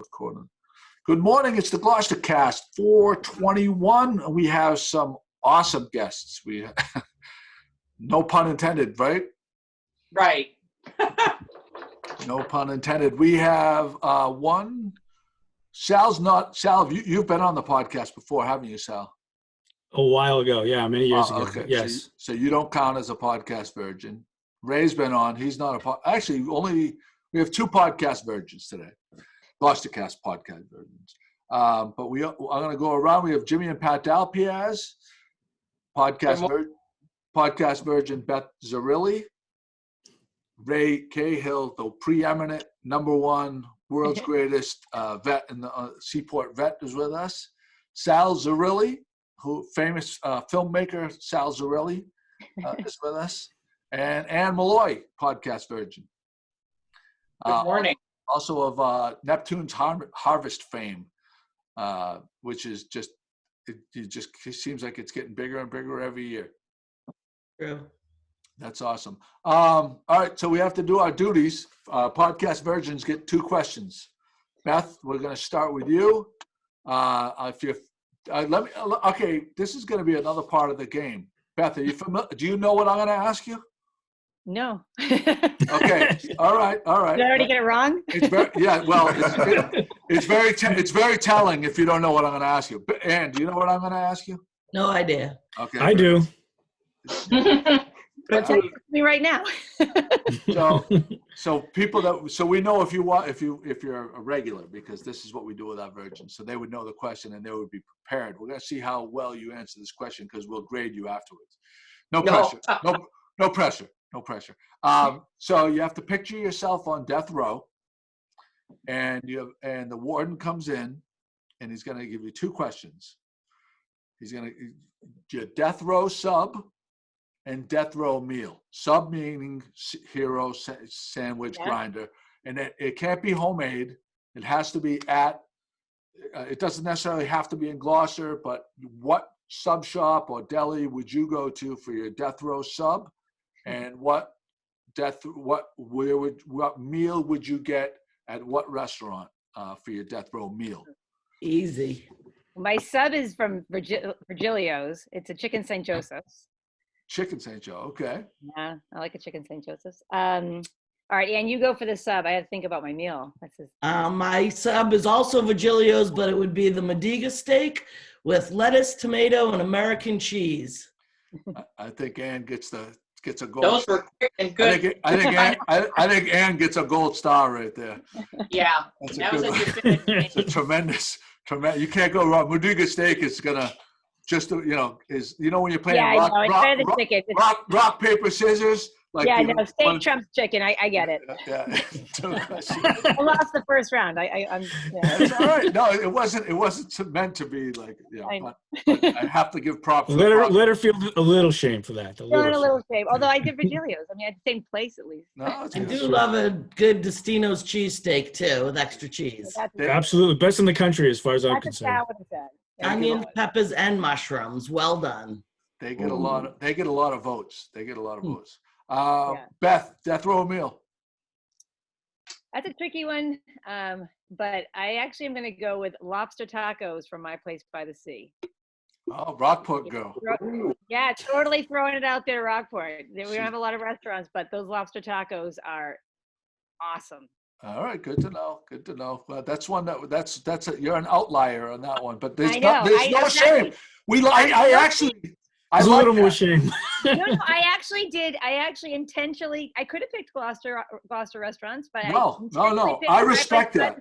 recording. Good morning. It's the GloucesterCast 421. We have some awesome guests. We, no pun intended, right? Right. No pun intended. We have one. Sal, you've been on the podcast before, haven't you, Sal? A while ago, yeah, many years ago. Okay. Yes. So you don't count as a podcast virgin. Ray's been on. He's not actually, we have two podcast virgins today. GloucesterCast podcast virgins. But I'm going to go around. We have Jimmy and Pat Dalpiaz, podcast virgin Beth Zerilli, Ray Cahill, the preeminent #1 world's greatest vet in the Seaport vet, is with us. Sal Zerilli, famous filmmaker Sal Zerilli, is with us, and Anne Malloy, podcast virgin. Good morning. Also of Neptune's Harvest fame, which is it seems like it's getting bigger and bigger every year. True. That's awesome. All right, so we have to do our duties. Podcast virgins get 2 questions. Beth, we're going to start with you. Okay, this is going to be another part of the game. Beth, are you familiar? Do you know what I'm going to ask you? No. Okay. All right. Did I already get it wrong? It's very telling if you don't know what I'm going to ask you. Ann, do you know what I'm going to ask you? No idea. Okay. I do. But tell me right now. So we know if you're a regular, because this is what we do with our virgins. So they would know the question and they would be prepared. We're going to see how well you answer this question because we'll grade you afterwards. No pressure. No pressure. No pressure. So you have to picture yourself on death row, and the warden comes in, and he's going to give you 2 questions. He's going to your death row sub and death row meal. Sub meaning hero sandwich grinder, and it can't be homemade. It has to be at. It doesn't necessarily have to be in Gloucester, but what sub shop or deli would you go to for your death row sub? And what meal would you get at what restaurant for your death row meal? Easy. My sub is from Virgilio's. It's a chicken St. Joseph's. Chicken St. Joe, okay. Yeah, I like a chicken St. Joseph's. All right, Ann, you go for the sub. I have to think about my meal. My sub is also Virgilio's, but it would be the Mediga steak with lettuce, tomato, and American cheese. I think Ann gets a gold. Those were quick and good. I think Ann gets a gold star right there. Yeah, it's a tremendous. You can't go wrong. Mediga steak is gonna when you're playing rock paper scissors. Steak trumps chicken. I get it. Yeah. I lost the first round. I'm. Yeah. That's all right. No, it wasn't meant to be like. But I have to give props. Let her feel a little shame for that. A little shame. Although I did Virgilio's. I mean, at the same place at least. No, I do love a good Destino's cheesesteak too, with extra cheese. Absolutely, best in the country as far as I'm concerned. Onions, peppers, and mushrooms. Well done. They get a lot of votes. Beth, death row meal. That's a tricky one, but I actually am going to go with lobster tacos from my place by the sea. Oh, Rockport girl. Yeah, totally throwing it out there, Rockport. We don't have a lot of restaurants, but those lobster tacos are awesome. All right, good to know. Well, that's one you're an outlier on that one, but there's no shame. There's a little more shame. No, I actually intentionally. I could have picked Gloucester restaurants, but no. I respect that.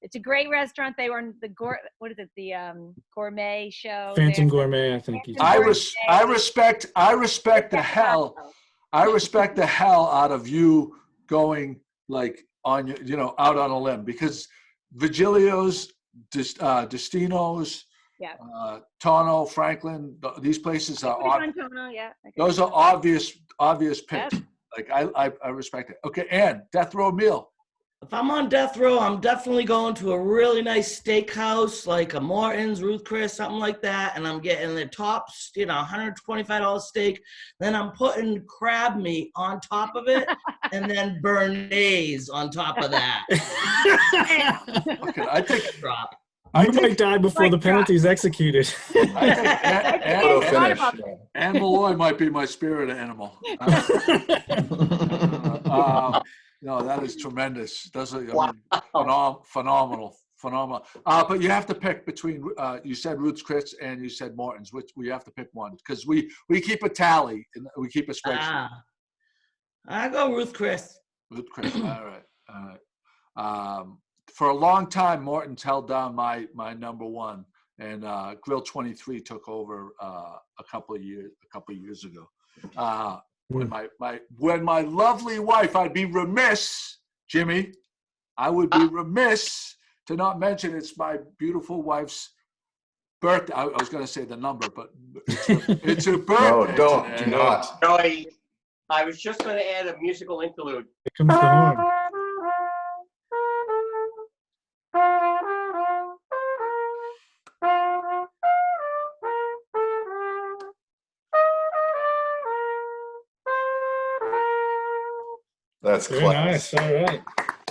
It's a great restaurant. They were on the gourmet show. Phantom Gourmet, I think. I respect the hell out of you going like on out on a limb, because Virgilio's, Destino's. Yeah. Tono, Franklin, these places are Tono, yeah. Those are obvious picks. Yep. Like I respect it. Okay, Ann, death row meal. If I'm on death row, I'm definitely going to a really nice steakhouse, like a Morton's, Ruth Chris, something like that, and I'm getting the top, $125 steak. Then I'm putting crab meat on top of it, and then béarnaise on top of that. Okay, I think Drop. You might die before the penalty is exexecuted. I think Photo finish. Anne Malloy might be my spirit animal. No, that is tremendous. Phenomenal. But you have to pick between. You said Ruth's Chris and you said Morton's. Which we have to pick one because we keep a tally and we keep a spreadsheet. I go Ruth Chris. Ruth Chris. All right. For a long time, Morton's held down my number one, and Grill 23 took over a couple of years ago. When my lovely wife, I'd be remiss, Jimmy, I would be remiss to not mention it's my beautiful wife's birthday. I was going to say the number, but it's her birthday. No, don't. Today. Do not. No, I was just going to add a musical interlude. Here comes the horn. That's Very class. nice. All right.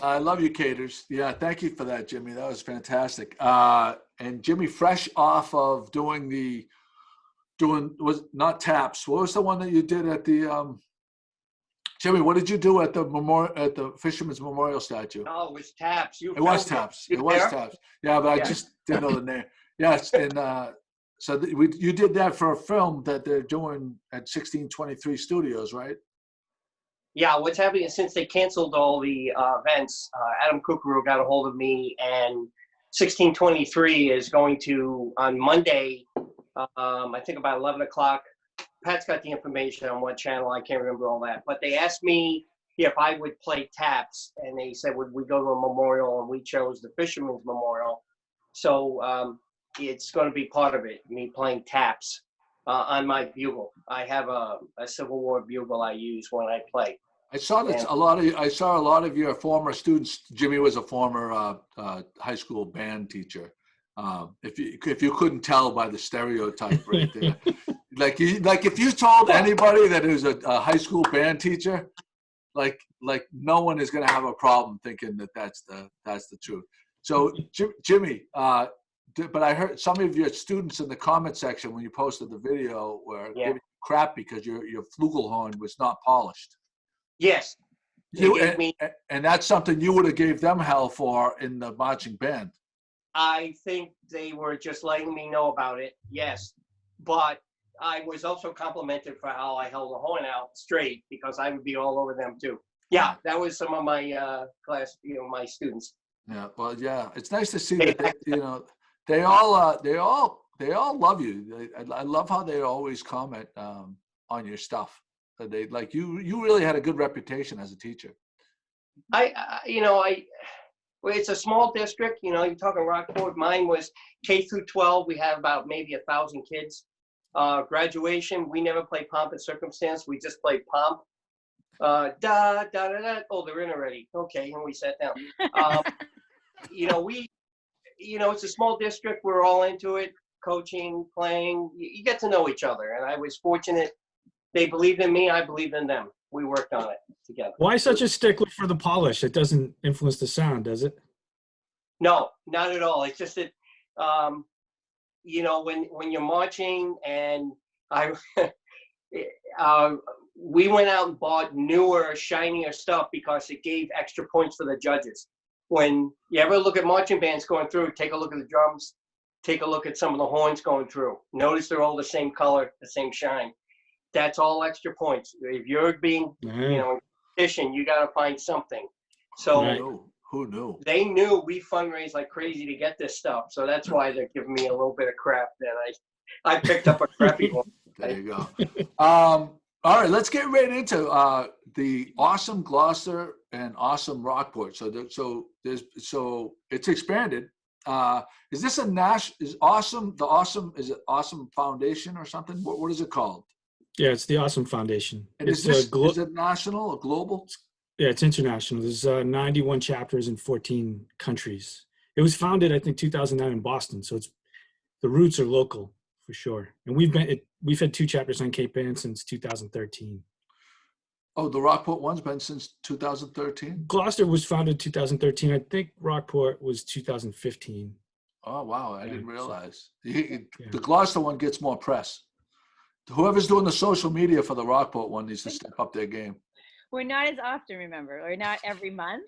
I love you, Caters. Yeah, thank you for that, Jimmy. That was fantastic. And Jimmy, fresh off of doing was not taps. What was the one that you did at the Jimmy? What did you do at the Fisherman's Memorial Statue? Oh, it was taps. It was taps. It was taps. Yeah, but I just didn't know the name. Yes, and so you did that for a film that they're doing at 1623 Studios, right? Yeah, what's happening is since they canceled all the events, Adam Kukuru got a hold of me, and 1623 is going to, on Monday, I think about 11 o'clock. Pat's got the information on what channel. I can't remember all that. But they asked me if I would play taps, and they said, would we go to a memorial, and we chose the Fisherman's Memorial. So it's going to be part of it, me playing taps on my bugle. I have a Civil War bugle I use when I play. I saw that I saw a lot of your former students. Jimmy was a former high school band teacher. If you couldn't tell by the stereotype right there, like if you told anybody that it was a high school band teacher, like no one is going to have a problem thinking that that's the truth. So Jimmy, but I heard some of your students in the comment section when you posted the video were giving you crap because your flugelhorn was not polished. Yes. And that's something you would have gave them hell for in the marching band. I think they were just letting me know about it, yes. But I was also complimented for how I held the horn out straight because I would be all over them too. Yeah, that was some of my class, my students. Yeah, well, yeah, it's nice to see that they all love you. I love how they always comment on your stuff. They like you really had a good reputation as a teacher. It's a small district, you're talking Rockport. Mine was K through 12. We have about maybe 1,000 kids. Graduation, we never play pomp and circumstance. We just play pomp. Da, da, da, da. Oh, they're in already. Okay, and we sat down. It's a small district. We're all into it, coaching, playing. You get to know each other. And I was fortunate. They believed in me. I believed in them. We worked on it together. Why such a stickler for the polish? It doesn't influence the sound, does it? No, not at all. It's just that, when you're marching, and we went out and bought newer, shinier stuff because it gave extra points for the judges. When you ever look at marching bands going through, take a look at the drums, take a look at some of the horns going through. Notice they're all the same color, the same shine. That's all extra points. If you're being, competition, you got to find something. So who knew? They knew we fundraised like crazy to get this stuff. So that's why they're giving me a little bit of crap that I picked up a crappy one. There you go. All right, let's get right into the awesome Gloucester and awesome Rockport. So it's expanded. Is this is awesome? Is it Awesome Foundation or something? What is it called? Yeah, it's the Awesome Foundation. And is it national or global? Yeah, it's international. There's 91 chapters in 14 countries. It was founded, I think, 2009 in Boston. So the roots are local for sure. And we've had 2 chapters on Cape Ann since 2013. Oh, the Rockport one's been since 2013? Gloucester was founded 2013. I think Rockport was 2015. Oh, wow. I Yeah, didn't so- realize. Yeah. The Gloucester one gets more press. Whoever's doing the social media for the Rockport one needs to step up their game. We're not as often, remember, or not every month.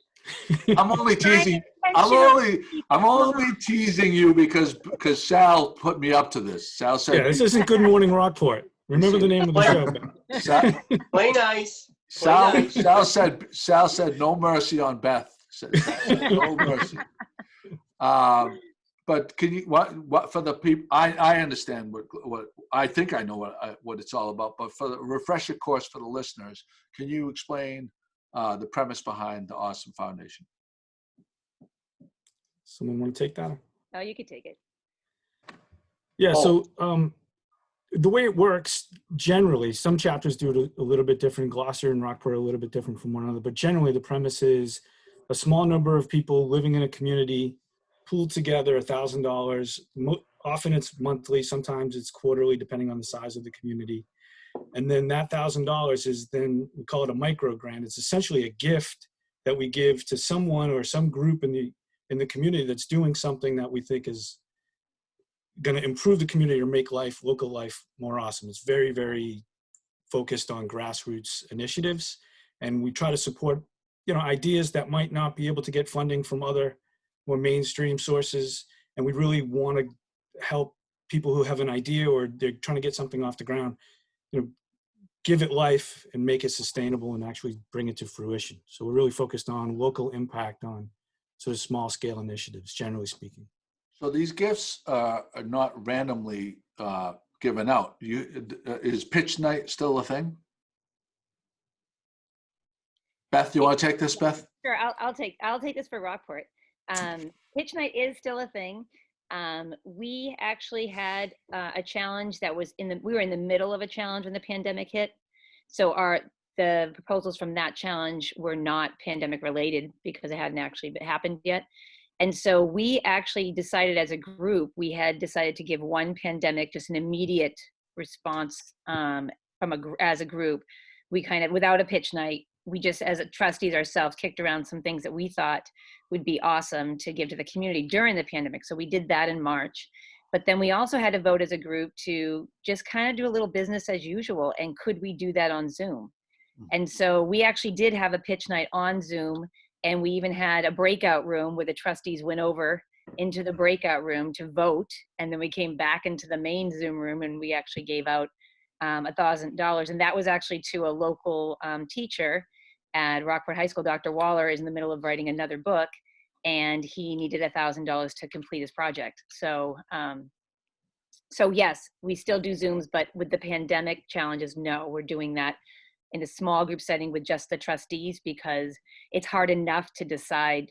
I'm only teasing. I'm only teasing you because Sal put me up to this. Sal said, Yeah, this isn't Good Morning Rockport. Remember the name of the show. Ben. Play nice. Sal said no mercy on Beth. No mercy. But can you what for the people? I understand what I think I know what it's all about. But for the refresher course for the listeners, can you explain the premise behind the Awesome Foundation? Someone want to take that? Oh, you could take it. Yeah. So the way it works, generally, some chapters do it a little bit different. Gloucester and Rockport are a little bit different from one another. But generally, the premise is a small number of people living in a community pooled together $1,000. Often it's monthly, sometimes it's quarterly, depending on the size of the community. And then that $1,000 is then, we call it a micro grant. It's essentially a gift that we give to someone or some group in the community that's doing something that we think is going to improve the community or make local life more awesome. It's very, very focused on grassroots initiatives. And we try to support, ideas that might not be able to get funding from other more mainstream sources. And we really want to help people who have an idea or they're trying to get something off the ground, give it life and make it sustainable and actually bring it to fruition. So we're really focused on local impact on sort of small scale initiatives, generally speaking. So these gifts are not randomly given out. Is pitch night still a thing? Beth, you want to take this, Beth? Sure, I'll take this for Rockport. Pitch night is still a thing. We actually had a challenge that was we were in the middle of a challenge when the pandemic hit. So the proposals from that challenge were not pandemic related because it hadn't actually happened yet. And so we actually decided as a group, we had decided to give one pandemic, just an immediate response as a group. We kind of, without a pitch night, we just, as trustees ourselves, kicked around some things that we thought would be awesome to give to the community during the pandemic. So we did that in March. But then we also had to vote as a group to just kind of do a little business as usual. And could we do that on Zoom? And so we actually did have a pitch night on Zoom. And we even had a breakout room where the trustees went over into the breakout room to vote. And then we came back into the main Zoom room and we actually gave out $1,000. And that was actually to a local teacher at Rockport High School. Dr. Waller is in the middle of writing another book and he needed $1,000 to complete his project. So yes, we still do Zooms, but with the pandemic challenges, no, we're doing that in a small group setting with just the trustees because it's hard enough to decide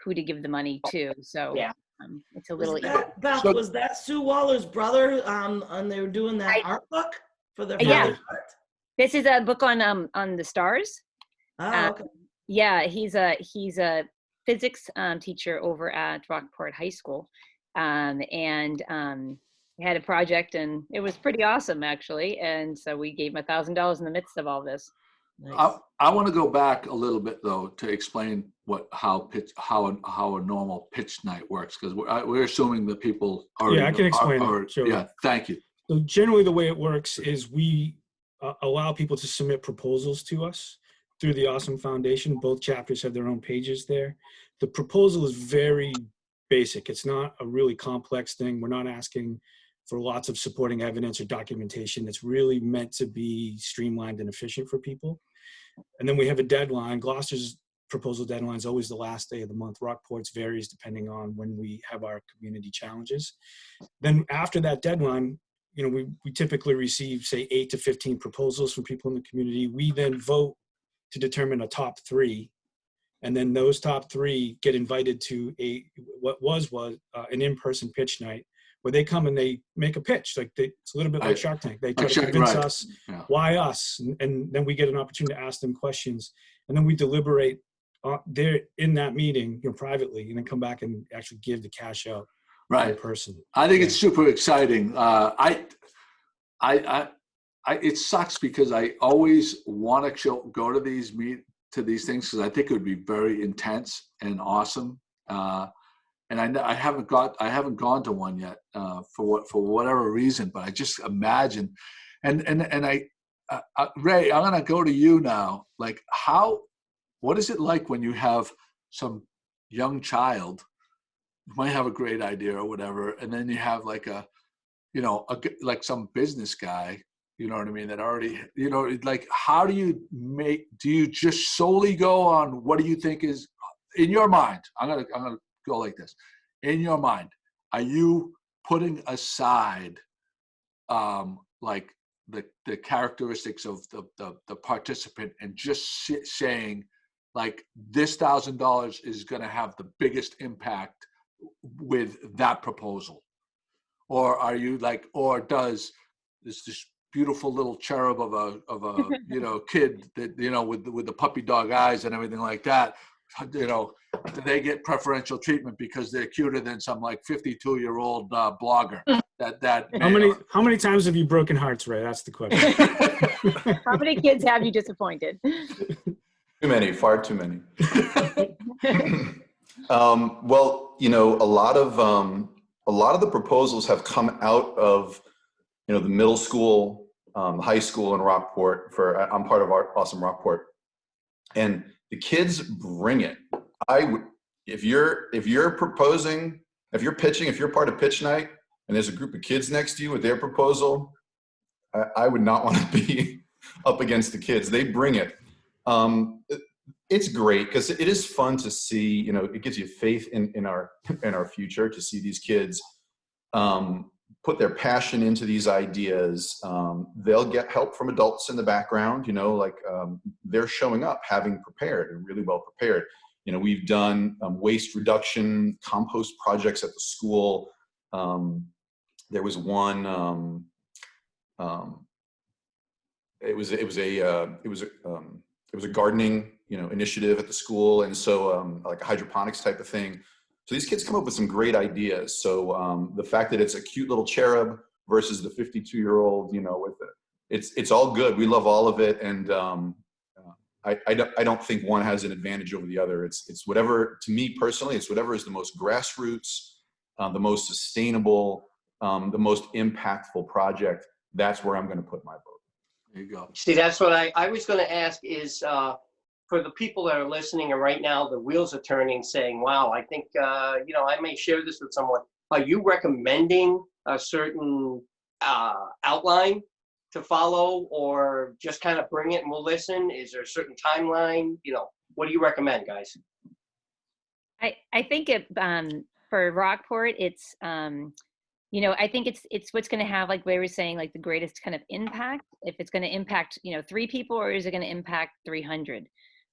who to give the money to. So yeah, it's a little easier. Beth, was that Sue Waller's brother and they were doing that art book for their yeah. art? This is a book on the stars. Oh, okay. Yeah, he's a physics teacher over at Rockport High School, and he had a project, and it was pretty awesome actually. And so we gave him $1,000 in the midst of all this. Nice. I want to go back a little bit though to explain how a normal pitch night works because we're assuming that people are. Yeah, I can explain. Sure. Yeah, thank you. So generally, the way it works is we allow people to submit proposals to us through the Awesome Foundation. Both chapters have their own pages there. The proposal is very basic. It's not a really complex thing. We're not asking for lots of supporting evidence or documentation. It's really meant to be streamlined and efficient for people. And then we have a deadline. Gloucester's proposal deadline is always the last day of the month. Rockport's varies depending on when we have our community challenges. Then after that deadline, we typically receive, say, 8 to 15 proposals from people in the community. We then vote to determine a top 3. And then those top 3 get invited to what was an in-person pitch night where they come and they make a pitch. Like it's a little bit like Right. Shark Tank. They Like try to Shark- convince right. us, Yeah. why us? And then we get an opportunity to ask them questions. And then we deliberate there in that meeting, privately, and then come back and actually give the cash out Right. in person. I think Yeah. it's super exciting. It sucks because I always want to go to these things because I think it would be very intense and awesome. And I haven't gone to one yet for whatever reason. But I just imagine, and Ray, I'm gonna go to you now. Like, what is it like when you have some young child who might have a great idea or whatever, and then you have like like some business guy, you know what I mean, that already, like, how do you just solely go on what do you think is in your mind? I'm gonna go like this. In your mind, are you putting aside like the characteristics of the participant and just saying like this $1,000 is going to have the biggest impact with that proposal? Or are you like, or does this beautiful little cherub of a kid that with the puppy dog eyes and everything like that, do they get preferential treatment because they're cuter than some like 52-year-old blogger? How many times have you broken hearts, Ray? That's the question. How many kids have you disappointed? Too many, far too many. Well, a lot of the proposals have come out of, the middle school, high school in Rockport. I'm part of our awesome Rockport, and the kids bring it. If you're proposing, if you're pitching, if you're part of pitch night, and there's a group of kids next to you with their proposal, I would not want to be up against the kids. They bring it. It's great because it is fun to see, it gives you faith in our future to see these kids put their passion into these ideas. They'll get help from adults in the background, they're showing up having prepared and really well prepared. We've done waste reduction, compost projects at the school. There was one, it was a gardening, initiative at the school. And so like a hydroponics type of thing. So these kids come up with some great ideas. So the fact that it's a cute little cherub versus the 52-year-old, with it, it's all good. We love all of it. And I don't think one has an advantage over the other. It's whatever, to me personally, it's whatever is the most grassroots, the most sustainable, the most impactful project. That's where I'm going to put my vote. There you go. See, that's what I was going to ask is for the people that are listening and right now the wheels are turning saying, wow, I think, I may share this with someone. Are you recommending a certain outline to follow or just kind of bring it and we'll listen? Is there a certain timeline? What do you recommend, guys? I think for Rockport, it's, I think it's what's going to have, like Ray was saying, like the greatest kind of impact. If it's going to impact, 3 people, or is it going to impact 300?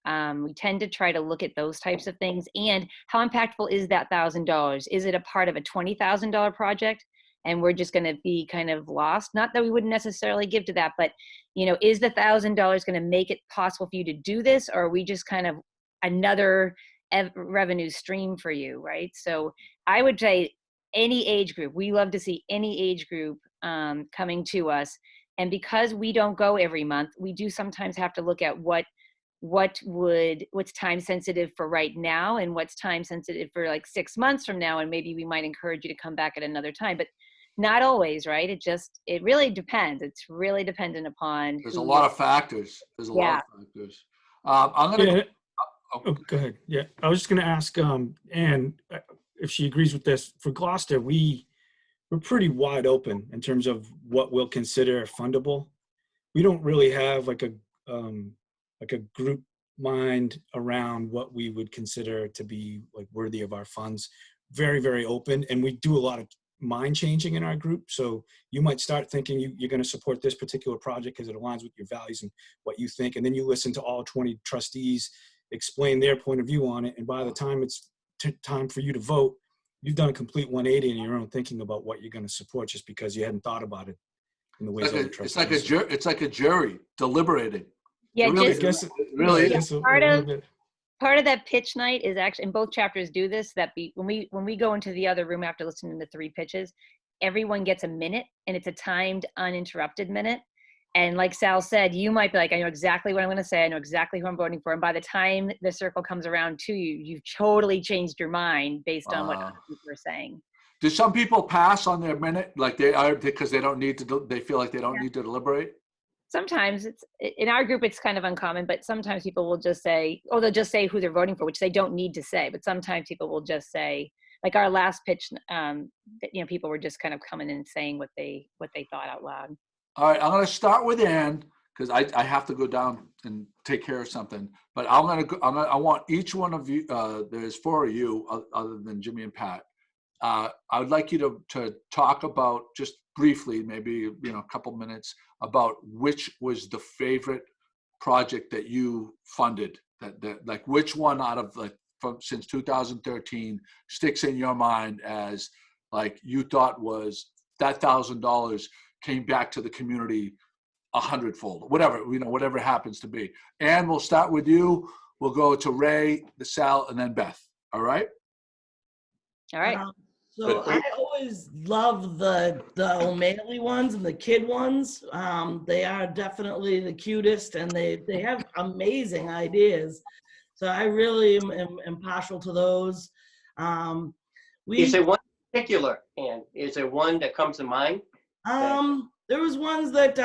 We tend to try to look at those types of things. And how impactful is that $1,000? Is it a part of a $20,000 project? And we're just going to be kind of lost. Not that we wouldn't necessarily give to that, but, is the $1,000 going to make it possible for you to do this? Or are we just kind of another revenue stream for you, right? So I would say any age group, we love to see any age group coming to us. And because we don't go every month, we do sometimes have to look at what's time sensitive for right now and what's time sensitive for like 6 months from now. And maybe we might encourage you to come back at another time, but not always, right? It really depends. It's really dependent upon. There's a lot of factors. I'm going to go ahead. Yeah. I was just going to ask Anne if she agrees with this. For Gloucester, we're pretty wide open in terms of what we'll consider fundable. We don't really have like a group mind around what we would consider to be like worthy of our funds. Very, very open. And we do a lot of mind changing in our group. So you might start thinking you're going to support this particular project because it aligns with your values and what you think. And then you listen to all 20 trustees explain their point of view on it. And by the time it's time for you to vote, you've done a complete 180 in your own thinking about what you're going to support just because you hadn't thought about it in the ways other It's trustees. like a jury deliberating. Yeah, It really, just it really I is. guess a part little of- bit. part of that pitch night is actually, and both chapters do this, when we go into the other room after listening to 3 pitches, everyone gets a minute, and it's a timed, uninterrupted minute. And like Sal said, you might be like, I know exactly what I'm going to say. I know exactly who I'm voting for. And by the time the circle comes around to you, you've totally changed your mind based on what other people are saying. Do some people pass on their minute, like they are, because they don't need to? They feel like they don't need to deliberate. Sometimes it's, in our group, it's kind of uncommon, but sometimes people will just say, oh, they'll just say who they're voting for, which they don't need to say. But sometimes people will just say, like our last pitch, people were just kind of coming in and saying what they thought out loud. All right, I'm going to start with Ann because I have to go down and take care of something. But I want each one of you. There's 4 of you, other than Jimmy and Pat. I would like you to talk about, just briefly, maybe a couple minutes, about which was the favorite project that you funded. That like which one out of since 2013 sticks in your mind as like you thought was that $1,000 came back to the community 100-fold, whatever it happens to be. And we'll start with you. We'll go to Ray, the Sal, and then Beth. All right. All right. So I always love the O'Malley ones and the kid ones. They are definitely the cutest, and they have amazing ideas. So I really am partial to those. Is there one particular, Ann? Is there one that comes to mind? There was ones that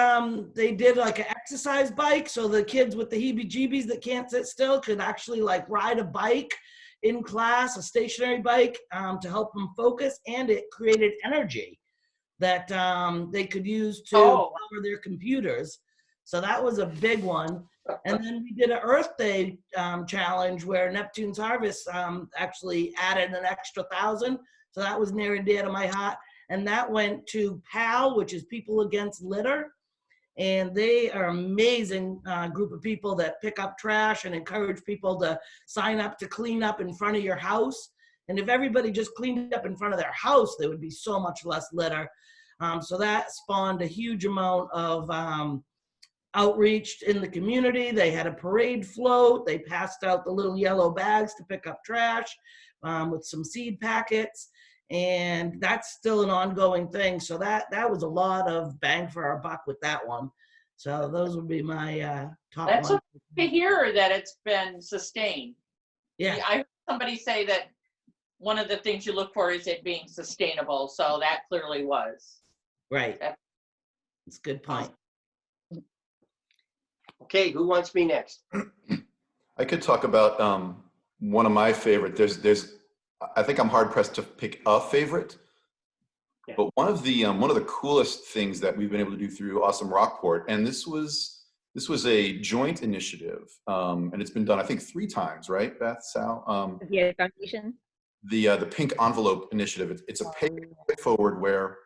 they did like an exercise bike, so the kids with the heebie-jeebies that can't sit still could actually like ride a bike in class, a stationary bike, to help them focus, and it created energy that they could use to power their computers. So that was a big one. And then we did an Earth Day challenge where Neptune's Harvest actually added an extra 1,000. So that was near and dear to my heart. And that went to PAL, which is People Against Litter. And they are an amazing group of people that pick up trash and encourage people to sign up to clean up in front of your house. And if everybody just cleaned up in front of their house, there would be so much less litter. So that spawned a huge amount of outreach in the community. They had a parade float. They passed out the little yellow bags to pick up trash with some seed packets. And that's still an ongoing thing. So that was a lot of bang for our buck with that one. So those would be my top That's ones. okay to hear that it's been sustained. Yeah. I heard somebody say that one of the things you look for is it being sustainable. So that clearly was. Right. That's a good point. Okay, who wants me next? I could talk about one of my favorite. I think I'm hard pressed to pick a favorite, but one of the coolest things that we've been able to do through Awesome Rockport, and this was a joint initiative, and it's been done I think 3 times, right, Beth, Sal? Yeah, foundation. The Pink Envelope Initiative. It's a pay it forward where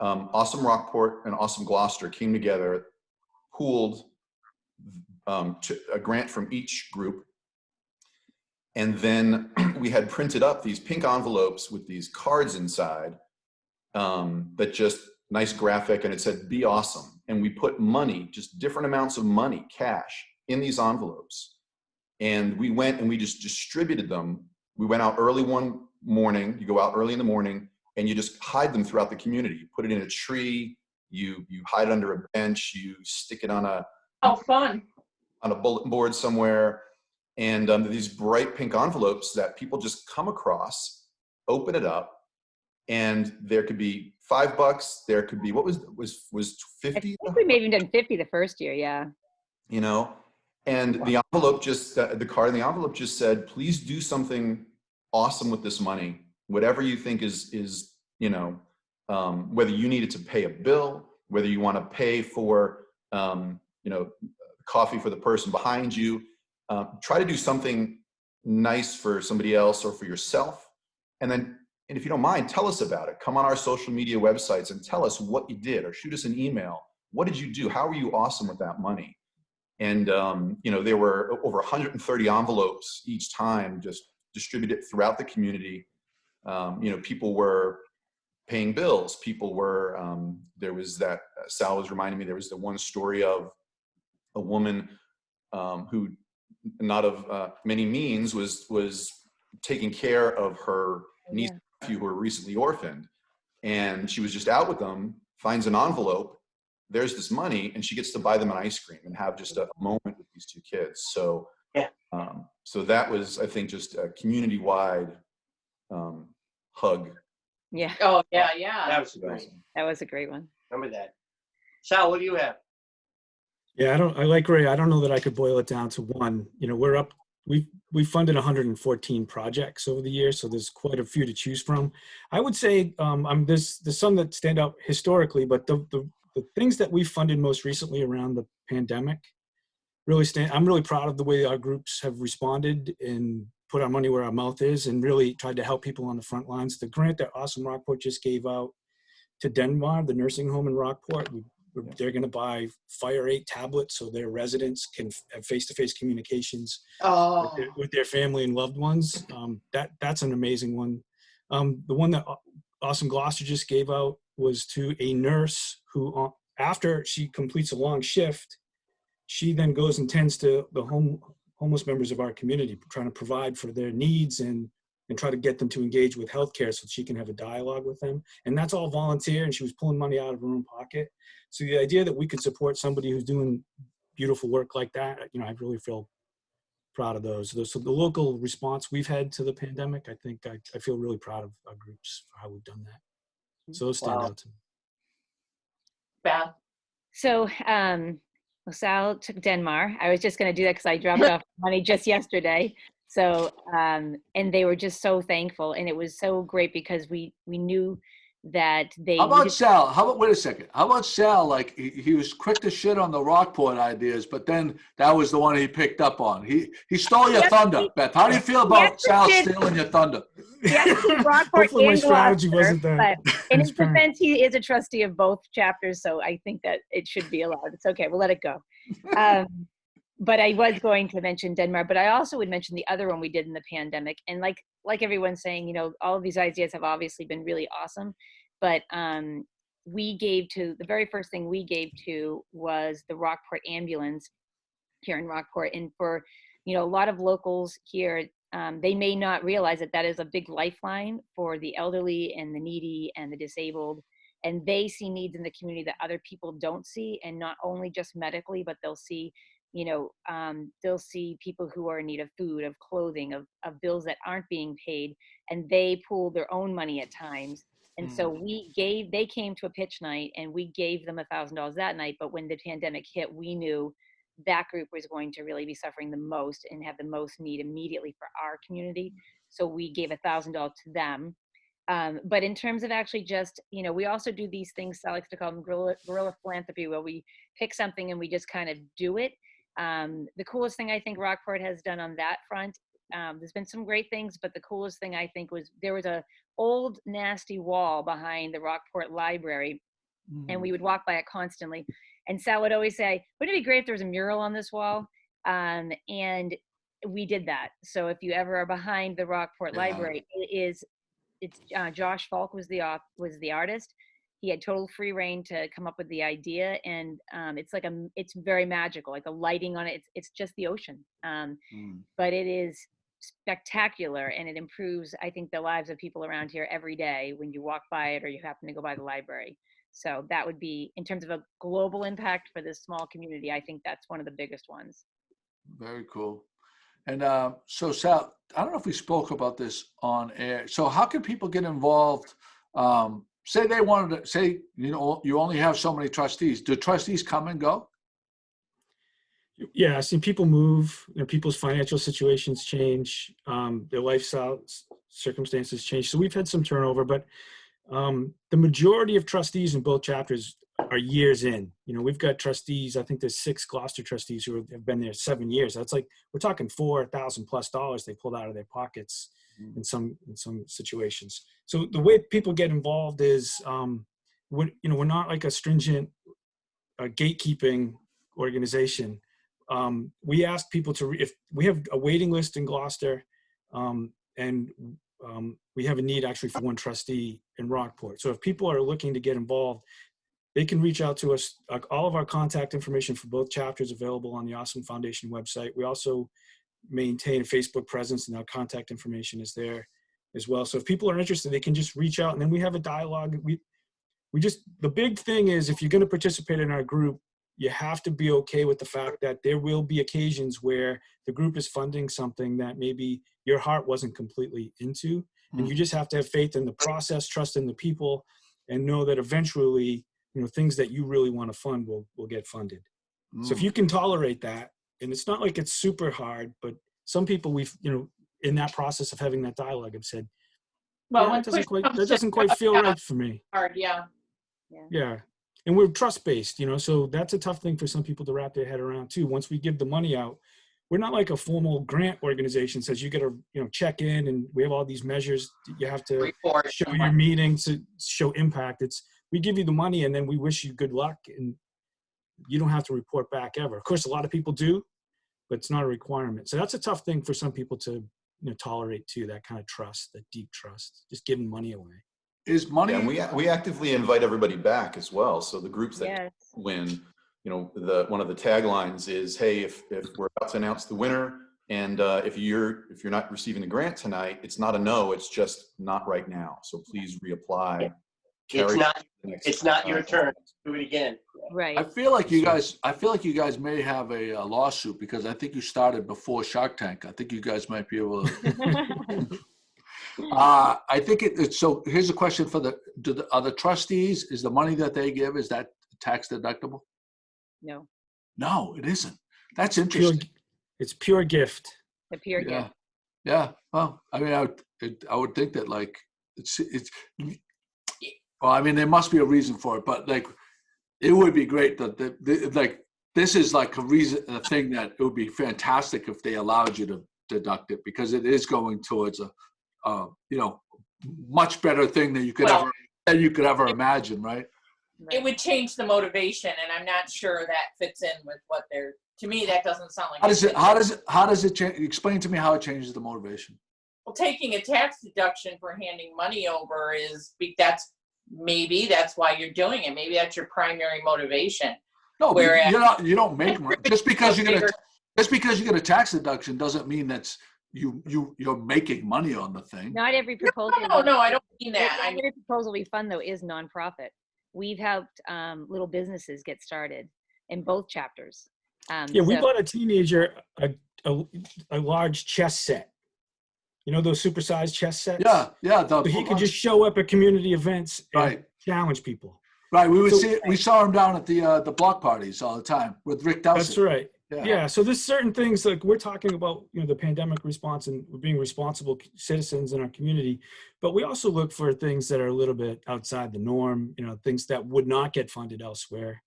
Awesome Rockport and Awesome Gloucester came together, pooled a grant from each group. And then we had printed up these pink envelopes with these cards inside that just nice graphic, and it said, "Be awesome." And we put money, just different amounts of money, cash, in these envelopes. And we went and we just distributed them. We went out early one morning. You go out early in the morning and you just hide them throughout the community. You put it in a tree, you hide it under a bench, you stick it on a Fun. on a bulletin board somewhere. And these bright pink envelopes that people just come across, open it up, and there could be $5. There could be, what was 50? I think we maybe even done 50 the first year. Yeah. And the envelope just, the card in the envelope just said, "Please do something awesome with this money. Whatever you think is whether you needed to pay a bill, whether you want to pay for, coffee for the person behind you. Try to do something nice for somebody else or for yourself. And if you don't mind, tell us about it. Come on our social media websites and tell us what you did, or shoot us an email. What did you do? How were you awesome with that money?" And, there were over 130 envelopes each time, just distributed throughout the community. People were paying bills. People were, there was that, Sal was reminding me, there was the one story of a woman who, not of many means, was taking care of her niece and nephew who were recently orphaned. And she was just out with them, finds an envelope, there's this money, and she gets to buy them an ice cream and have just a moment with these two kids. So, so that was, I think, just a community-wide hug. Yeah. Oh, yeah, yeah. That was great. That was a great one. Remember that. Sal, what do you have? Yeah, I like Ray. I don't know that I could boil it down to one. We funded 114 projects over the years, so there's quite a few to choose from. I would say there's some that stand out historically, but the things that we funded most recently around the pandemic really I'm really proud of the way our groups have responded and put our money where our mouth is and really tried to help people on the front lines. The grant that Awesome Rockport just gave out to Denmark, the nursing home in Rockport, they're going to buy Fire 8 tablets so their residents can have face-to-face communications with their family and loved ones. That's an amazing one. The one that Awesome Gloucester just gave out was to a nurse who, after she completes a long shift, she then goes and tends to the homeless members of our community, trying to provide for their needs and try to get them to engage with healthcare so she can have a dialogue with them. And that's all volunteer, and she was pulling money out of her own pocket. So the idea that we could support somebody who's doing beautiful work like that, I really feel proud of those. So the local response we've had to the pandemic, I think I feel really proud of our groups for how we've done that. So those stand out to me. Beth? So, Sal took Denmark. I was just going to do that because I dropped off money just yesterday. So, and they were just so thankful, and it was so great because we knew that they. How about Sal? Wait a second. How about Sal? Like he was quick to shit on the Rockport ideas, but then that was the one he picked up on. He stole your thunder, Beth. How do you feel about Sal stealing your thunder? Hopefully my strategy wasn't that. But in his defense, he is a trustee of both chapters, so I think that it should be allowed. It's okay. We'll let it go. But I was going to mention Denmark, but I also would mention the other one we did in the pandemic. And like everyone's saying, all of these ideas have obviously been really awesome. But the very first thing we gave to was the Rockport ambulance here in Rockport. And for, a lot of locals here, they may not realize that is a big lifeline for the elderly and the needy and the disabled. And they see needs in the community that other people don't see. And not only just medically, but they'll see they'll see people who are in need of food, of clothing, of bills that aren't being paid, and they pool their own money at times. And so they came to a pitch night and we gave them $1,000 that night. But when the pandemic hit, we knew that group was going to really be suffering the most and have the most need immediately for our community. So we gave $1,000 to them. But in terms of actually just, we also do these things, Sal likes to call them guerrilla philanthropy, where we pick something and we just kind of do it. The coolest thing I think Rockport has done on that front, there's been some great things, but the coolest thing I think was there was a old nasty wall behind the Rockport Library, and we would walk by it constantly. And Sal would always say, wouldn't it be great if there was a mural on this wall? And we did that. So if you ever are behind the Rockport Library, it's Josh Falk was the artist. He had total free reign to come up with the idea, and it's very magical, like the lighting on it. It's just the ocean, but it is spectacular, and it improves, I think, the lives of people around here every day when you walk by it or you happen to go by the library. So that would be, in terms of a global impact for this small community, I think that's one of the biggest ones. Very cool. And so Sal, I don't know if we spoke about this on air. So how can people get involved? Say they wanted to say, you only have so many trustees. Do trustees come and go? Yeah, I've seen people move, people's financial situations change, their lifestyle circumstances change. So we've had some turnover, but the majority of trustees in both chapters are years in. We've got trustees, I think there's 6 Gloucester trustees who have been there 7 years. That's like, we're talking $4,000+ they pulled out of their pockets in some situations. So the way people get involved is, we're not like a stringent gatekeeping organization. We ask people if we have a waiting list in Gloucester, and we have a need actually for one trustee in Rockport. So if people are looking to get involved, they can reach out to us. All of our contact information for both chapters available on the Awesome Foundation website. We also maintain a Facebook presence, and our contact information is there as well. So if people are interested, they can just reach out, and then we have a dialogue. The big thing is, if you're going to participate in our group, you have to be okay with the fact that there will be occasions where the group is funding something that maybe your heart wasn't completely into. And you just have to have faith in the process, trust in the people, and know that eventually, things that you really want to fund will get funded. So if you can tolerate that, and it's not like it's super hard, but some people we've, in that process of having that dialogue have said, Well, that doesn't quite feel right for me. hard, yeah. Yeah. And we're trust-based, so that's a tough thing for some people to wrap their head around too. Once we give the money out, we're not like a formal grant organization says you got to, check in, and we have all these measures you have to Report. show your meetings to show impact. We give you the money and then we wish you good luck, and you don't have to report back ever. Of course, a lot of people do, but it's not a requirement. So that's a tough thing for some people to tolerate too, that kind of trust, that deep trust, just giving money away. Is money? And we actively invite everybody back as well. So the groups that win, one of the taglines is, hey, if we're about to announce the winner, and if you're not receiving the grant tonight, it's not a no, it's just not right now. So please reapply. It's not your turn. Do it again. Right. I feel like you guys may have a lawsuit, because I think you started before Shark Tank. I think you guys might be able to. I think so here's a question for are the trustees, is the money that they give, is that tax deductible? No, it isn't. That's interesting. It's pure gift. the pure gift. Yeah. Well, I mean, I would think that well, I mean, there must be a reason for it, but it would be great that this is a thing that it would be fantastic if they allowed you to deduct it, because it is going towards a much better thing than you could ever imagine, right? It would change the motivation, and I'm not sure that fits in with what they're. To me, that doesn't sound like. How does it change? Explain to me how it changes the motivation. Well, taking a tax deduction for handing money over that's why you're doing it. Maybe that's your primary motivation. No, you don't make money just because you get a tax deduction doesn't mean that's you're making money on the thing. Not every proposal. No, I don't mean that. Every proposal we fund though is nonprofit. We've helped little businesses get started in both chapters. We bought a teenager a large chess set. Those supersized chess sets? Yeah. So he could just show up at community events and challenge people. Right. We saw him down at the block parties all the time with Rick Dowsett. That's right. Yeah. So there's certain things we're talking about, the pandemic response and being responsible citizens in our community, but we also look for things that are a little bit outside the norm, things that would not get funded elsewhere.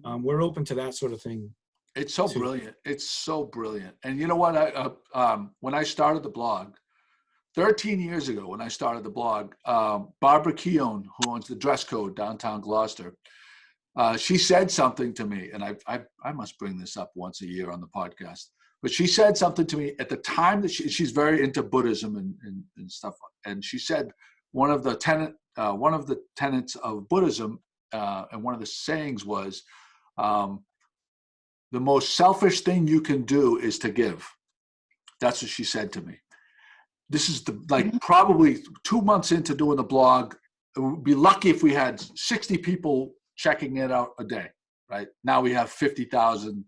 We're open to that sort of thing. It's so brilliant. It's so brilliant. And you know what? When I started the blog, 13 years ago, when I started the blog, Barbara Keown, who owns the Dress Code downtown Gloucester, she said something to me, and I must bring this up once a year on the podcast, but she said something to me at the time that she's very into Buddhism and stuff. And she said one of the tenets of Buddhism, and one of the sayings was, the most selfish thing you can do is to give. That's what she said to me. This is probably 2 months into doing the blog. It would be lucky if we had 60 people checking it out a day, right? Now we have 50,000,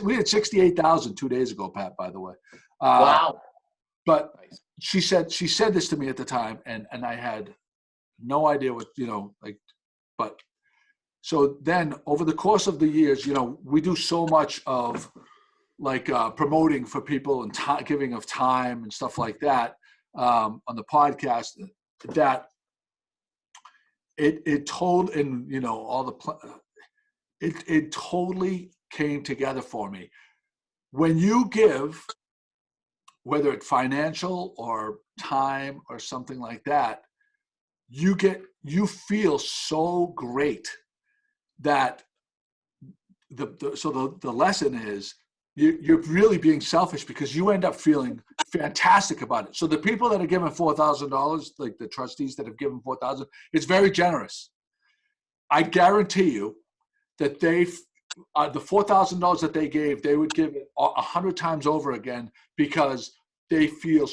we had 68,000 2 days ago, Pat, by the way. Wow. But she said this to me at the time, and I had no idea what, but so then over the course of the years, we do so much of promoting for people and giving of time and stuff like that on the podcast, that it totally came together for me. When you give, whether it's financial or time or something like that, you feel so great that the lesson is, you're really being selfish because you end up feeling fantastic about it. So the people that are giving $4,000, like the trustees that have given $4,000, it's very generous. I guarantee you that the $4,000 that they gave, they would give it 100 times over again because they feel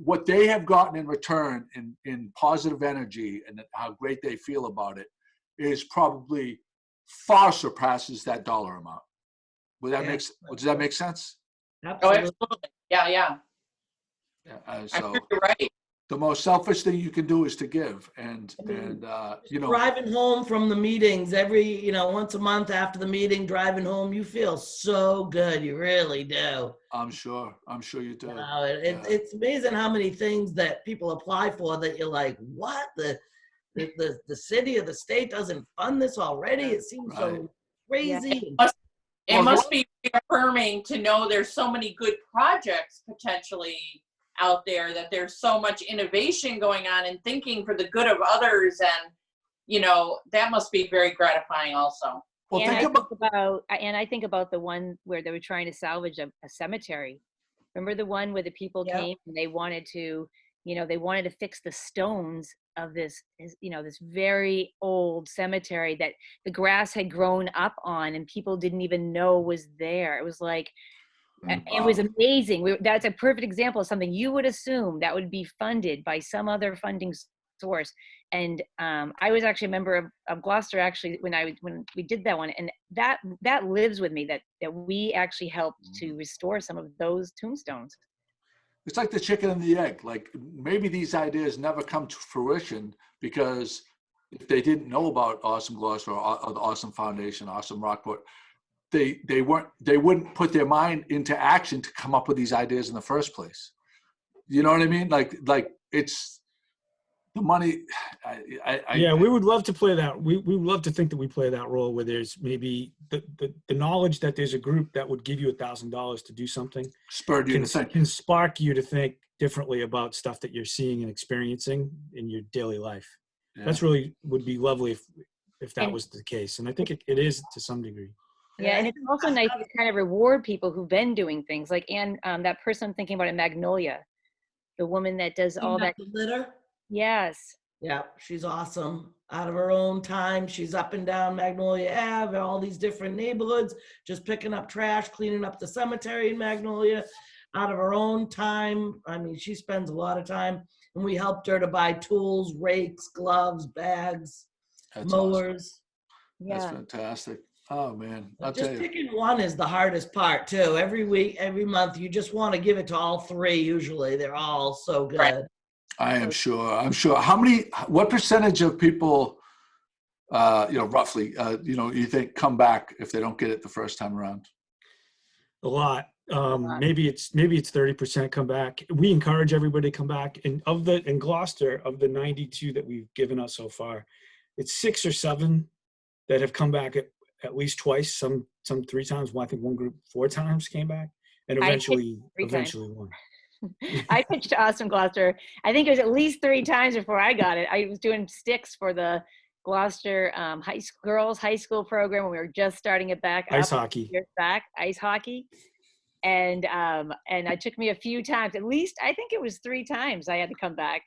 what they have gotten in return in positive energy and how great they feel about it is probably far surpasses that dollar amount. Does that make sense? Oh, Absolutely. absolutely. Yeah, yeah. Yeah, I'm sure you're right. the most selfish thing you can do is to give, and you know, Driving home from the meetings once a month after the meeting, driving home, you feel so good. You really do. I'm sure you do. It's amazing how many things that people apply for that you're like, what? The city or the state doesn't fund this already? It seems so crazy. It must be reaffirming to know there's so many good projects potentially out there, that there's so much innovation going on and thinking for the good of others, and that must be very gratifying also. Well, and I think about the one where they were trying to salvage a cemetery. Remember the one where the people came and they wanted to fix the stones of this very old cemetery that the grass had grown up on and people didn't even know was there. It was like, it was amazing. That's a perfect example of something you would assume that would be funded by some other funding source. And I was actually a member of Gloucester actually when we did that one, and that lives with me, that we actually helped to restore some of those tombstones. It's like the chicken and the egg. Like maybe these ideas never come to fruition because if they didn't know about Awesome Gloucester or the Awesome Foundation, Awesome Rockport, they wouldn't put their mind into action to come up with these ideas in the first place. You know what I mean? Like it's the money. We would love to play that. We would love to think that we play that role where there's maybe the knowledge that there's a group that would give you $1,000 to do something. Spurred you to think. Can spark you to think differently about stuff that you're seeing and experiencing in your daily life. Yeah. That's really would be lovely if that was the case. And I think it is to some degree. Yeah, and it's also nice to kind of reward people who've been doing things like, and that person I'm thinking about in Magnolia, the woman that does all that litter. Yes. Yeah, she's awesome. Out of her own time, she's up and down Magnolia Ave, all these different neighborhoods, just picking up trash, cleaning up the cemetery in Magnolia. Out of her own time. I mean, she spends a lot of time, and we helped her to buy tools, rakes, gloves, bags, mowers. Awesome. Yeah. That's fantastic. Oh man, just picking one is the hardest part too. Every week, every month, you just want to give it to all three. Usually, they're all so good. Right. I'm sure. What percentage of people, roughly, you think come back if they don't get it the first time around? A lot. Maybe it's 30% come back. We encourage everybody to come back. And in Gloucester, of the 92 that we've given out so far, it's 6 or 7 that have come back at least twice, some 3 times. Well, I think one group 4 times came back, and eventually won. I pitched to Awesome Gloucester. I think it was at least 3 times before I got it. I was doing sticks for the Gloucester girls high school program when we were just starting it back. Ice hockey. Ice hockey. And it took me a few times, at least I think it was 3 times I had to come back.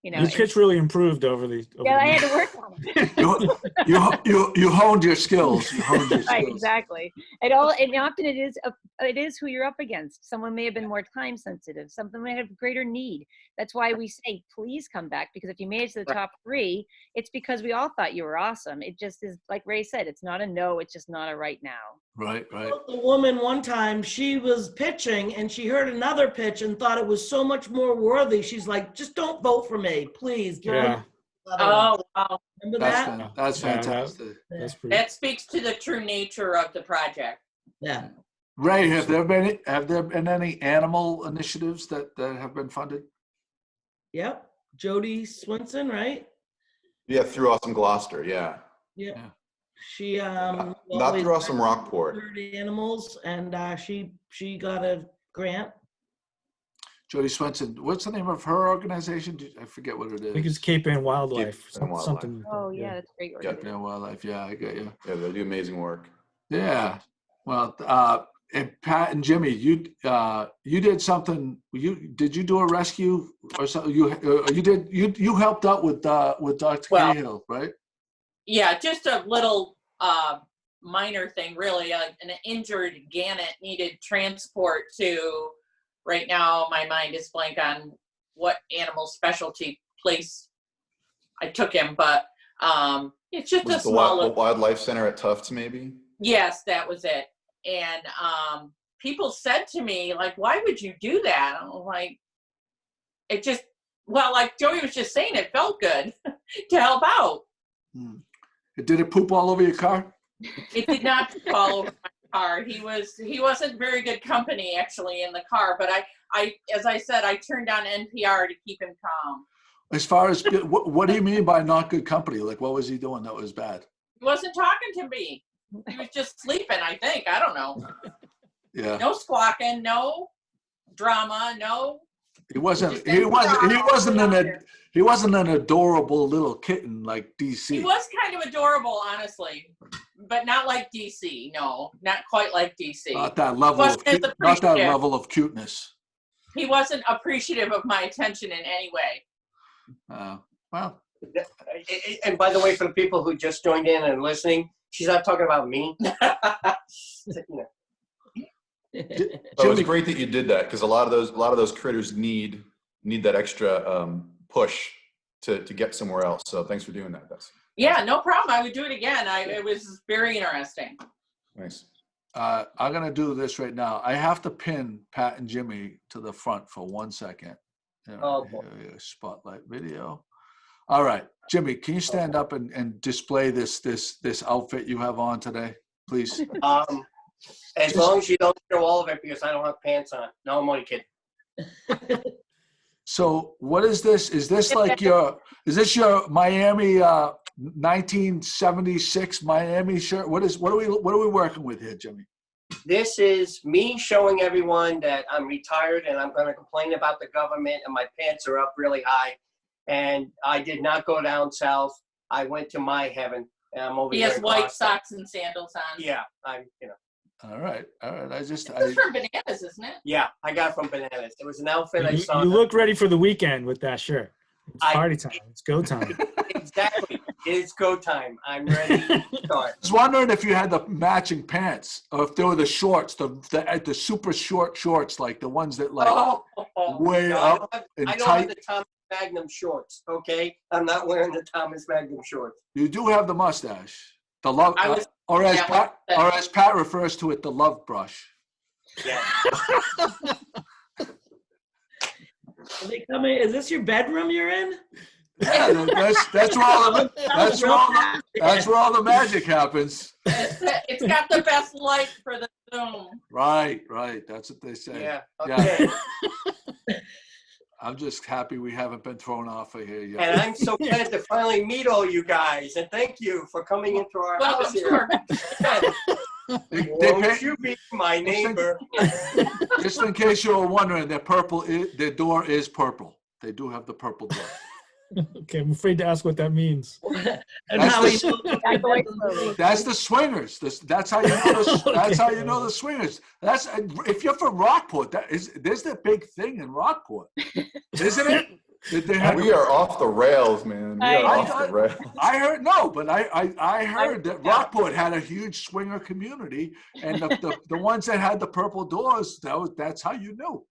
Your pitch really improved over the. I had to work on it. you honed your skills. Right, exactly. And often it is who you're up against. Someone may have been more time sensitive. Something may have greater need. That's why we say, please come back, because if you made it to the top 3, it's because we all thought you were awesome. It just is, like Ray said, it's not a no. It's just not a right now. Right. The woman one time, she was pitching and she heard another pitch and thought it was so much more worthy. She's like, just don't vote for me, please. Oh, wow. Remember that? That's fantastic. That speaks to the true nature of the project. Yeah. Ray, have there been any animal initiatives that have been funded? Yep. Jody Swinson, right? Yeah, through Awesome Gloucester, yeah. Yeah. She not through Awesome Rockport. Animals, and she got a grant. Jody Swenson, what's the name of her organization? I forget what it is. I think it's Cape Ann Wildlife. Something like that. Oh yeah, that's great. Cape Ann Wildlife, yeah, I get you. Yeah, they do amazing work. Yeah, well, And Pat and Jimmy, you did something. Did you do a rescue or something? You helped out with Dr. Well, Cahill, right? Yeah, just a little minor thing, really. An injured gannet needed transport to. Right now, my mind is blank on what animal specialty place I took him, but it's just a small. The wildlife center at Tufts, maybe. Yes, that was it. And people said to me, like, why would you do that? I'm like, it just, well, like Joey was just saying, it felt good to help out. Did it poop all over your car? It did not fall over my car. He wasn't very good company actually in the car, but I as I said, I turned on NPR to keep him calm. As far as what do you mean by not good company? Like, what was he doing that was bad? He wasn't talking to me. He was just sleeping, I think. I don't know. Yeah. No squawking, no drama, no. He wasn't an adorable little kitten like DC. He was kind of adorable, honestly, but not like DC. No, not quite like DC. Not that level of cuteness. He wasn't appreciative of my attention in any way. Well. And by the way, for the people who just joined in and listening, she's not talking about me. It was great that you did that, because a lot of those critters need that extra push to get somewhere else. So thanks for doing that, Beth. Yeah, no problem. I would do it again. It was very interesting. Nice. I'm gonna do this right now. I have to pin Pat and Jimmy to the front for 1 second. Spotlight video. All right, Jimmy, can you stand up and display this outfit you have on today, please? As long as you don't show all of it, because I don't have pants on. No, I'm only kidding. So what is this? Is this your Miami 1976 Miami shirt? What are we working with here, Jimmy? This is me showing everyone that I'm retired and I'm going to complain about the government and my pants are up really high. And I did not go down south. I went to my heaven. And I'm over he here. He has white socks and sandals on. Yeah, All right. This is from Bananas, isn't it? Yeah, I got it from Bananas. It was an outfit I saw. You look ready for the weekend with that shirt. It's party time. It's go time. Exactly. It's go time. I'm ready to start. I was wondering if you had the matching pants, or if they were the shorts, the super short shorts, like the ones that up and I don't tight. have the Thomas Magnum shorts. Okay, I'm not wearing the Thomas Magnum shorts. You do have the mustache, the love, or as Pat refers to it, the love brush. Yeah. Is this your bedroom you're in? Yeah, that's where all the magic happens. It's got the best light for the Zoom. Right. That's what they say. Yeah. Okay. Yeah. I'm just happy we haven't been thrown off of here yet. And I'm so glad to finally meet all you guys. And thank you for coming into our house here. Won't you be my neighbor? Just in case you were wondering, their door is purple. They do have the purple door. Okay, I'm afraid to ask what that means. That's the swingers. That's how you know. That's how you know the swingers. That's if you're from Rockport. There's that big thing in Rockport, isn't it? We are off the rails, man. We are off the rails. I heard I heard that Rockport had a huge swinger community, and the ones that had the purple doors, that's how you knew.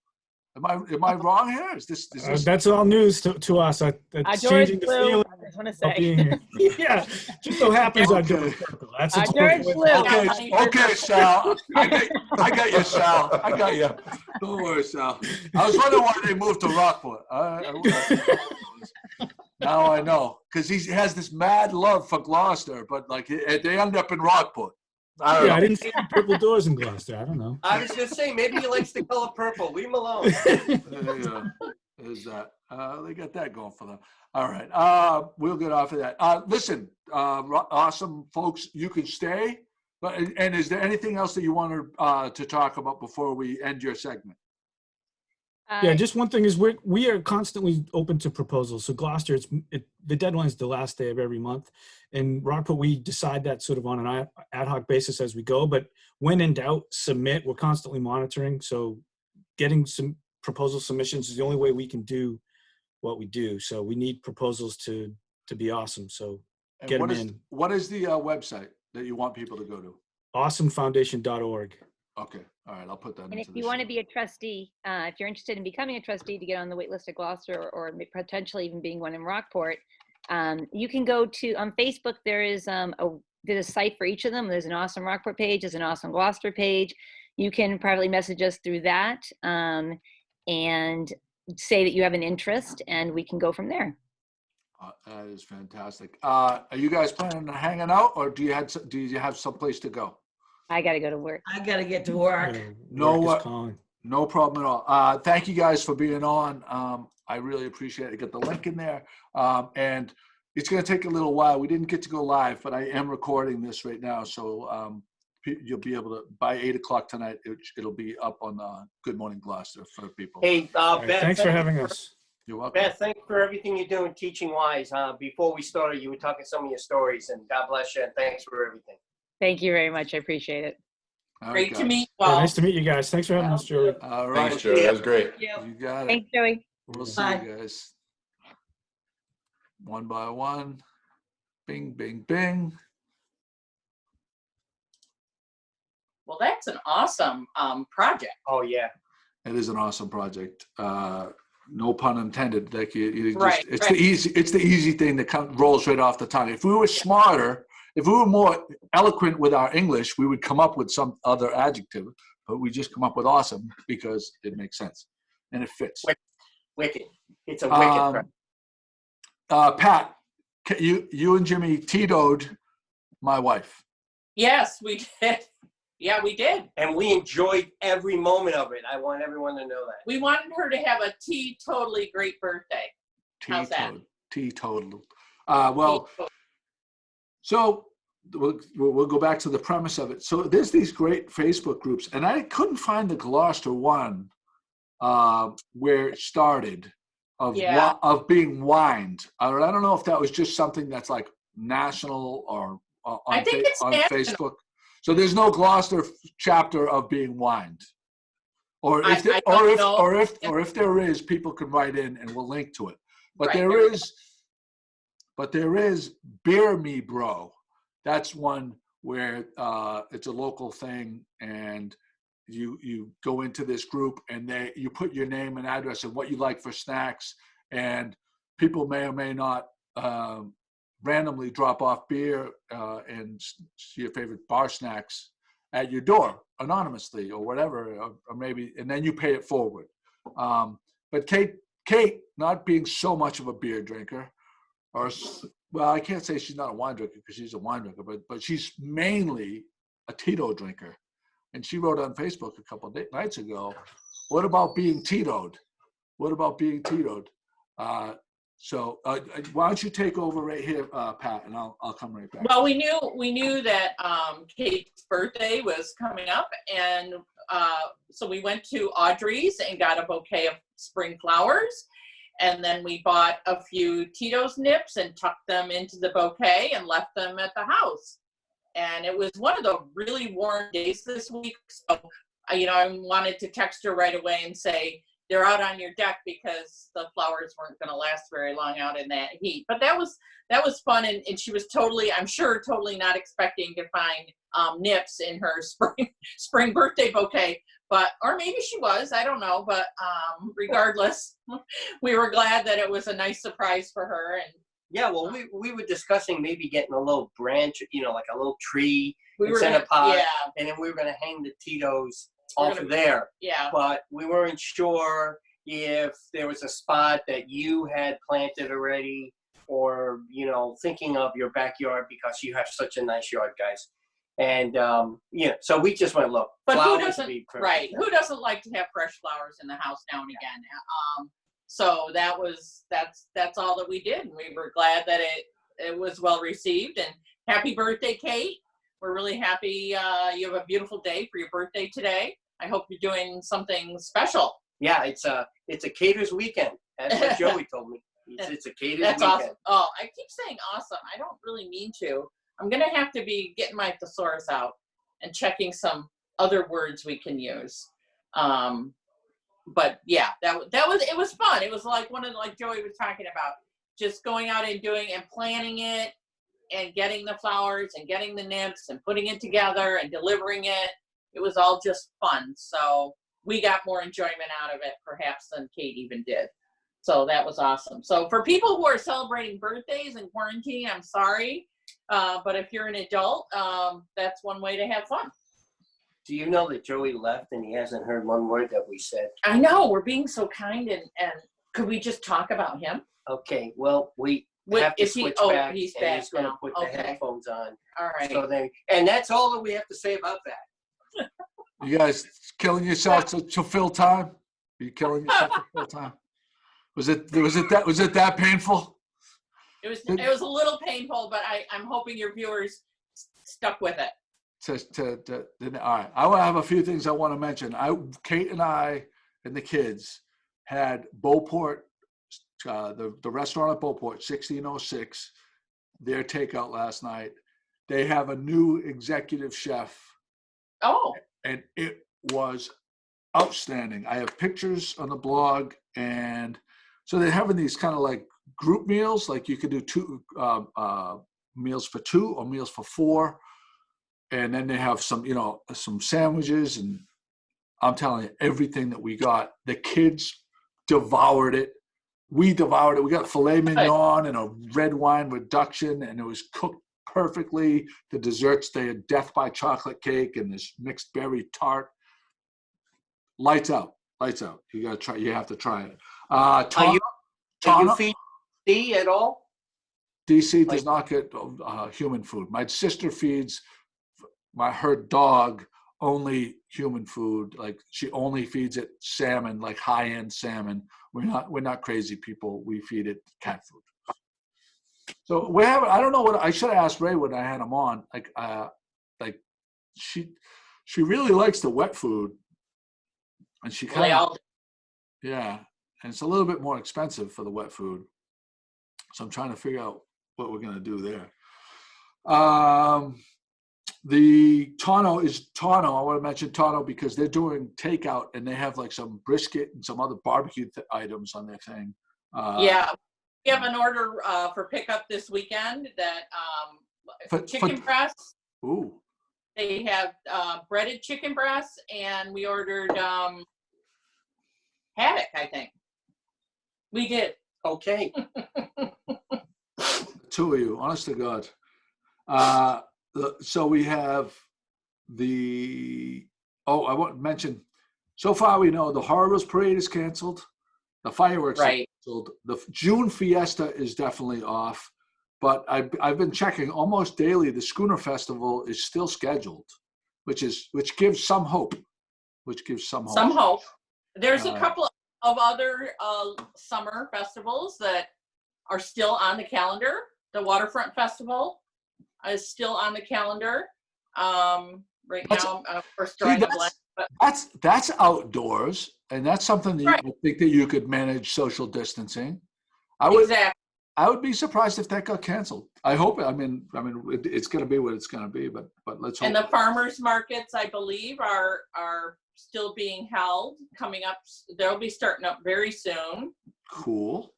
Am I wrong here? Is this that's all news to us. That's changing the feeling. I just want to say. Yeah, just so happens our door is purple. That's okay, Sal. I got you, Sal. I got you. Don't worry, Sal. I was wondering why they moved to Rockport. Now I know, because he has this mad love for Gloucester, but like they end up in Rockport. I didn't see any purple doors in Gloucester. I don't know. I was just saying, maybe he likes the color purple. Leave him alone. There's that. They got that going for them. All right. We'll get off of that. Listen, awesome folks, you can stay. And is there anything else that you want to talk about before we end your segment? Yeah, just one thing is we are constantly open to proposals. So Gloucester, the deadline's the last day of every month. In Rockport, we decide that sort of on an ad hoc basis as we go, but when in doubt, submit. We're constantly monitoring. So getting some proposal submissions is the only way we can do what we do. So we need proposals to be awesome. So And get them in. what is the website that you want people to go to? Awesomefoundation.org. Okay. All right. I'll put that And into if you want to be a trustee, if you're interested in becoming a trustee to get on the wait list at Gloucester or potentially even being one in Rockport, you can go to, on Facebook, there's a site for each of them. There's an Awesome Rockport page, there's an Awesome Gloucester page. You can privately message us through that and say that you have an interest, and we can go from there. That is fantastic. Are you guys planning on hanging out, or do you have someplace to go? I got to go to work. I got to get to work. Work is calling. No problem at all. Thank you guys for being on. I really appreciate it. Get the link in there. And it's going to take a little while. We didn't get to go live, but I am recording this right now. So you'll be able to, by 8 o'clock tonight, it'll be up on Good Morning Gloucester for people. Hey, Right, Beth, thanks for having us. You're welcome. Beth, thanks for everything you're doing teaching-wise. Before we started, you were talking some of your stories, and God bless you, and thanks for everything. Thank you very much. I appreciate it. All right, Great to guys. meet you Yeah, all. nice to meet you guys. Thanks for having us, Joey. All right. Thanks, Joe. That was great. You got it. Thanks, Joey. We'll see Bye. you guys. One by one. Bing, bing, bing. Well, that's an awesome project. Oh, yeah. It is an awesome project. No pun intended. Like you just, Right, it's right. the easy thing that rolls right off the tongue. If we were smarter, if we were more eloquent with our English, we would come up with some other adjective. But we just come up with awesome because it makes sense and it fits. Wicked. It's a wicked project. Pat, you and Jimmy Tito'd my wife. Yes, we did. Yeah, we did. And we enjoyed every moment of it. I want everyone to know that. We wanted her to have a totally great birthday. How's that? Teetotal. Well, so we'll go back to the premise of it. So there's these great Facebook groups, and I couldn't find the Gloucester one where it started of being wined. I don't know if that was just something that's like national or on Facebook. So there's no Gloucester chapter of being wined, or if there is, people can write in and we'll link to it. But Right, there is Beer Me Bro. That's one where it's a local thing, and you go into this group and you put your name and address and what you like for snacks, and people may or may not randomly drop off beer and your favorite bar snacks at your door anonymously or whatever, or maybe, and then you pay it forward. But Kate, not being so much of a beer drinker, well, I can't say she's not a wine drinker because she's a wine drinker, but she's mainly a Tito drinker. And she wrote on Facebook a couple of nights ago, what about being Tito'd? What about being Tito'd? So why don't you take over right here, Pat, and I'll come right back. Well, we knew that Kate's birthday was coming up, and so we went to Audrey's and got a bouquet of spring flowers, and then we bought a few Tito's nips and tucked them into the bouquet and left them at the house. And it was one of the really warm days this week, so I wanted to text her right away and say, they're out on your deck because the flowers weren't going to last very long out in that heat. But that was fun, and she was totally not expecting to find nips in her spring birthday bouquet. Or maybe she was, I don't know. But regardless, we were glad that it was a nice surprise for her. And yeah, well, we were discussing maybe getting a little branch, like a little tree we in were center pot, yeah, and then we were going to hang the Tito's off of there. Yeah. But we weren't sure if there was a spot that you had planted already, or thinking of your backyard because you have such a nice yard, guys. And so we just went, look, but flowers who doesn't, would be perfect. right? Who doesn't like to have fresh flowers in the house now and again? So that's all that we did, and we were glad that it was well received. And happy birthday, Kate! We're really happy you have a beautiful day for your birthday today. I hope you're doing something special. Yeah, it's a cater's weekend. That's what Joey told me. It's a Katie's That's weekend. awesome. Oh, I keep saying awesome. I don't really mean to. I'm going to have to be getting my thesaurus out and checking some other words we can use. But yeah, it was fun. It was like like Joey was talking about, just going out and doing and planning it and getting the flowers and getting the nymphs and putting it together and delivering it. It was all just fun. So we got more enjoyment out of it perhaps than Kate even did. So that was awesome. So for people who are celebrating birthdays in quarantine, I'm sorry. But if you're an adult, that's one way to have fun. Do you know that Joey left and he hasn't heard one word that we said? I know, we're being so kind, and could we just talk about him? Okay, well, we have to switch back. He's and back he's going to now. put Okay. the headphones on. All right. So then, and that's all that we have to say about that. You guys killing yourself to fill time? Are you killing yourself to fill time? Was it that painful? It was a little painful, but I'm hoping your viewers stuck with it. All right. I have a few things I want to mention. Kate and I and the kids had Beauport, the restaurant at Beauport, 1606, their takeout last night. They have a new executive chef. Oh. And it was outstanding. I have pictures on the blog, and so they're having these kind of like group meals, like you could do two meals for two or meals for four. And then they have some sandwiches, and I'm telling you, everything that we got, the kids devoured it. We devoured it. We got filet mignon and a red wine reduction, and it was cooked perfectly. The desserts, they had death by chocolate cake and this mixed berry tart. Lights out. You have to try it. Are you feed D at all? DC does not get human food. My sister feeds her dog only human food. Like, she only feeds it salmon, like high-end salmon. We're not crazy people. We feed it cat food. So I don't know what I should have asked Ray when I had him on. Like she really likes the wet food, and she kind of, yeah, and it's a little bit more expensive for the wet food. So I'm trying to figure out what we're gonna do there. The Tano is Tano. I want to mention Tano because they're doing takeout, and they have like some brisket and some other barbecue items on their thing. Yeah, we have an order for pickup this weekend that chicken breasts. Ooh. They have breaded chicken breasts, and we ordered haddock, I think. We did. Okay. Two of you, honest to God. So we have I want to mention, so far we know the Horribles Parade is canceled. The fireworks are canceled. The June Fiesta is definitely off. But I've been checking almost daily. The Schooner Festival is still scheduled, which gives some hope. Some hope. There's a couple of other summer festivals that are still on the calendar. The Waterfront Festival is still on the calendar right now. Of course, during the blend. That's outdoors, and that's something that I think that you could manage social distancing. I would be surprised if that got canceled. I hope. I mean, it's going to be what it's going to be. But let's hope. And the farmers markets, I believe, are still being held. Coming up, they'll be starting up very soon. Cool.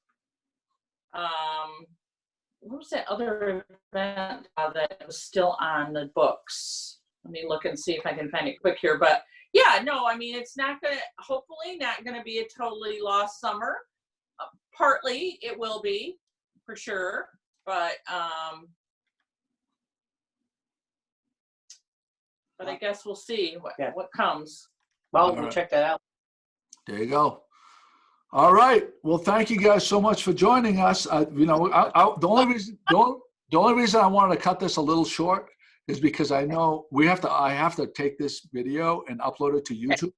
What was that other event that was still on the books? Let me look and see if I can find it quick here. But yeah, no, I mean, it's hopefully not going to be a totally lost summer. Partly it will be, for sure. But I guess we'll see what comes. Well, we'll check that out. There you go. All right. Well, thank you guys so much for joining us. The only reason I wanted to cut this a little short is because I know I have to take this video and upload it to YouTube.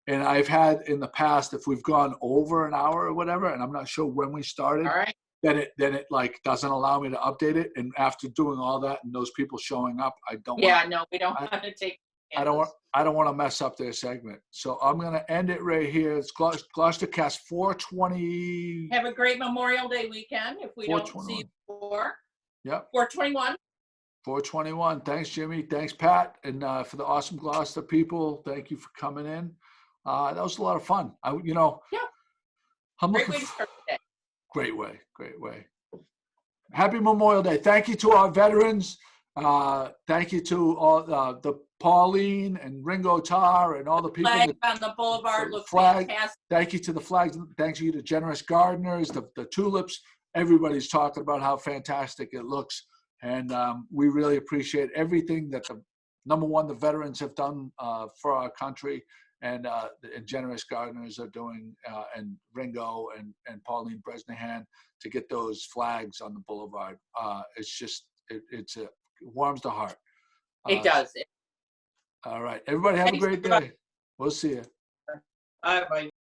And I've had in the past, if we've gone over an hour or whatever, and I'm not sure when we started, then it like doesn't allow me to update it. And after doing all that and those people showing up, I don't. Yeah, no, we don't want to take I don't want to mess up their segment. So I'm going to end it right here. It's GloucesterCast 420. Have a great Memorial Day weekend if we don't see you before. Yep. 421. 421. Thanks, Jimmy. Thanks, Pat. And for the awesome Gloucester people, thank you for coming in. That was a lot of fun. I'm Yeah. Great way to start the day. Great way. Happy Memorial Day. Thank you to our veterans. Thank you to all the Pauline and Ringo Tar and all the people. Flag on the boulevard looks flag. fantastic. Thank you to the flags. Thank you to generous gardeners, the tulips. Everybody's talking about how fantastic it looks. And we really appreciate everything that the veterans have done for our country, and generous gardeners are doing, and Ringo and Pauline Bresnahan to get those flags on the boulevard. It's just, it warms the heart. It does. All right. Everybody have a great day. We'll see you. Bye.